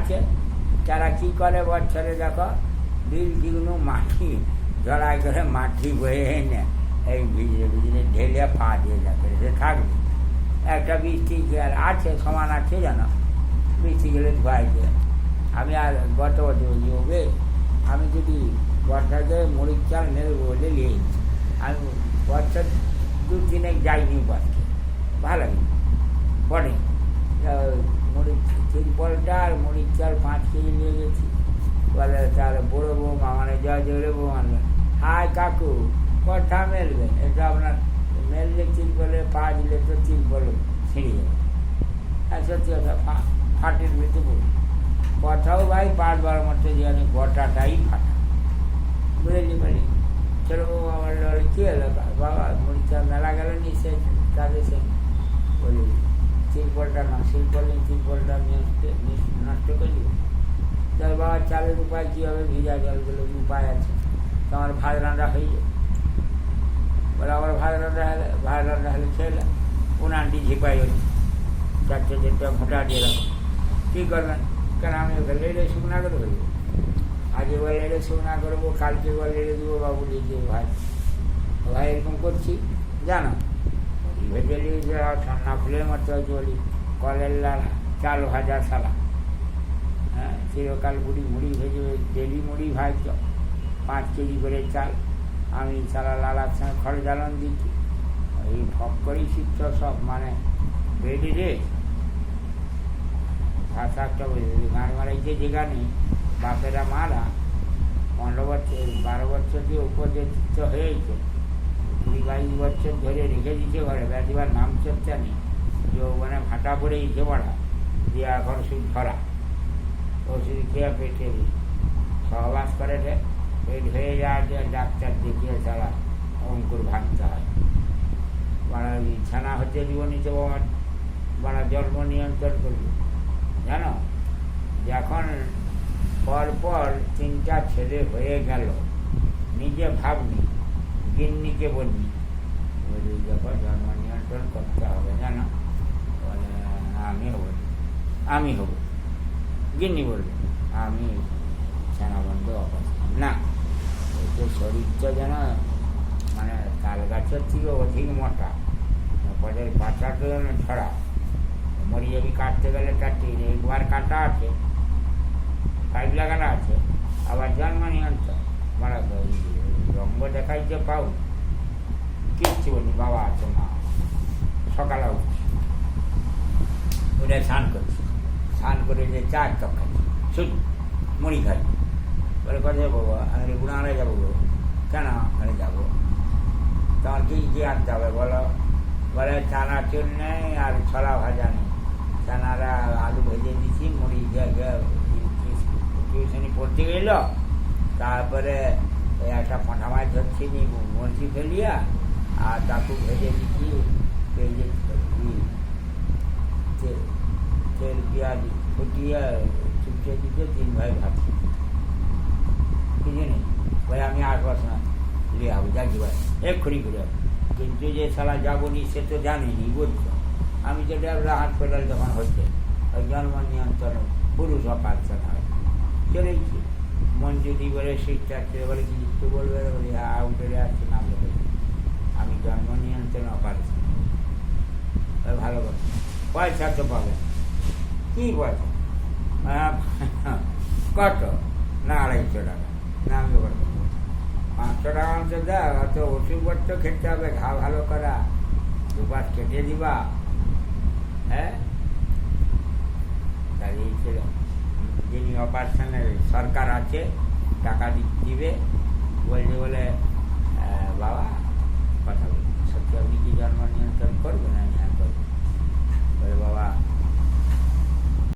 আছে, তারা কী করে বছরে দেখো বিল যেগুলো মাটি জড়াই করে মাটি বয়ে এনে এই ভিজলে ভিজলে ঢেলে পা দিয়ে যাবে, সে থাকবে। একটা বৃষ্টি আছে, সমান আছে জানো, বৃষ্টি গেলে ধোয়াই যায়। আমি আর গত বছর যোগে আমি যদি বর্ষাকে মুড়ির চাল নেব বলে নিই, আমি বর্ষা 2-3 যাইনি বসতে, ভালো লাগে পরে মুড়ির তিরপলটা আর মুড়ির চাল 5 কেজি নিয়ে গেছি। বলে তাহলে বড়ো বৌমা মানে জয় জোরে বৌমা, হাই কাকু কথা মেলবেন, এটা আপনার মেললে তিরপলে পা দিলে তো তিরপল ছিঁড়ে যাবে। হ্যাঁ সত্যি কথা, ফাটির ভিতরে বলি কথাও ভাই 5-12 মতো জানি গোটাটাই ফাটা, বুঝলি বলি। চলো বাবু আমার কী হলো বাবা, মুড়িটা মেলা গেল নিচে কাজে, সে বলি তিরপলটা না, তিরপলটা নষ্ট করলি। চল বাবা, চালের উপায় কী হবে, ভিজা জলগুলো উপায় আছে, তোমার ভাত রান্না হয়ে যাবে। বলে আবার ভাত রান্না হলে খেলে উনানটি ঝিপাই হচ্ছে, 4-4 ঘোটা দিলাম, কী করবেন? কেন আমি ওকে লেড়ে শুকনা করে দেবো, আজ এবার লেড়ে শুকনা করবো, কালকে এবার লেড়ে দেবো, বাবু লিখে ভাই ভাই এরকম করছি জানো। ভেজে নিয়েছে ঠান্ডা ফুলের মতো বলি, কলের লালা চাল ভাজা সালা, হ্যাঁ চিরকাল মুড়ি ভেজে ডেলি মুড়ি ভাজছ, 5 কেজি করে চাল, আমি সালা লালার সঙ্গে খড় জ্বালন দিচ্ছি, এই ফক করেই শিখছ সব, মানে বেডি রে ভাষা একটা বুঝলি। গান মারাইছে যেখানে বাপেরা মারা 15 বছর 12 বছর দিয়ে উপযুক্ত হয়েছে, 20-22 বছর ধরে রেখে দিচ্ছে ঘরে, বেদিবার নাম চর্চা নেই, যৌবনে ভাটা পড়ে দিচ্ছে বড়া দিয়ে, এখন শুধু ধরা ওষুধ খেয়ে পেটে সহবাস করে, পেট হয়ে যাওয়ার জন্য ডাক্তার দেখিয়ে তারা অঙ্কুর ভাঙতে হয়। বড়া ছানা হচ্ছে জীবনীতে বড়া জন্ম নিয়ন্ত্রণ করবে জানো। যখন পরপর 3টা ছেলে হয়ে গেল, নিজে ভাবনি, গিন্নিকে বলনি, বলি যখন জন্ম নিয়ন্ত্রণ করতে হবে জানো, বলে আমি হব। গিন্নি বলবে আমি ছানাবন্ধ অবস্থা না, তো শরীরটা যেন মানে তাল গাছের থেকে অধিক মোটা, পরের পাতাটা যেন ছড়া, মরি যাবি কাটতে গেলে কাটি, একবার কাটা আছে, পাইপ লাগানো আছে, আবার জন্ম নিয়ন্ত্রণ মারা রঙ্গ দেখাইতে পাও কিচ্ছু বলি, বাবা আছে মা, সকালে উঠছি ওটা স্নান করছি, স্নান করে যে 4 কাপ খাচ্ছি, শুধু মুড়ি খাই। বলে কোথায় যাবো? আমি গুণারে যাবো। কেন ওখানে যাবো? তোমার কী আনতে হবে বলো? বলে চানাচুর নেই আর ছলা ভাজা নেই, চানারা আলু ভেজে দিচ্ছি, মুড়ি টিউশনি পড়তে গেল, তারপরে ওই একটা পাঁঠা মাছ ধরছি নি বড়শি ফেলিয়া, আর তাকে ভেজে দিচ্ছি, ভেজে তেল পেঁয়াজ ফুটিয়ে চুপচে দিতে 3 ভাই ভাবছি কিছু নেই। ভাই আমি আসবার সময় লিয়ে যাবো, যাচ্ছি ভাই এক্ষুনি ঘুরে যাবো। কিন্তু যে সালা যাবো নি সে তো জানিনি, বুঝছো। আমি তো ডেবলা হাত পেডাল যখন হচ্ছে, ওই জন্ম নিয়ন্ত্রণ পুরুষ অপারেশন হয়, চলেছি। মঞ্জুরি বলে সিটটা বলে কিছু বলবে, বলি উঠে আসছে নাম বলে, আমি জন্ম নিয়ন্ত্রণ অপারেশন। ভালো কথা, পয়সা তো পাবে, কী পয়সা? কত না 250 টাকা, না আমি 500 টাকা অন্তর দেয়, অত ওষুধপত্র খেতে হবে, ঘা ভালো করা, 2 কেটে দিবা, হ্যাঁ তাই ছিল। যিনি অপারেশনের সরকার আছে টাকা দিবে বলছে, বলে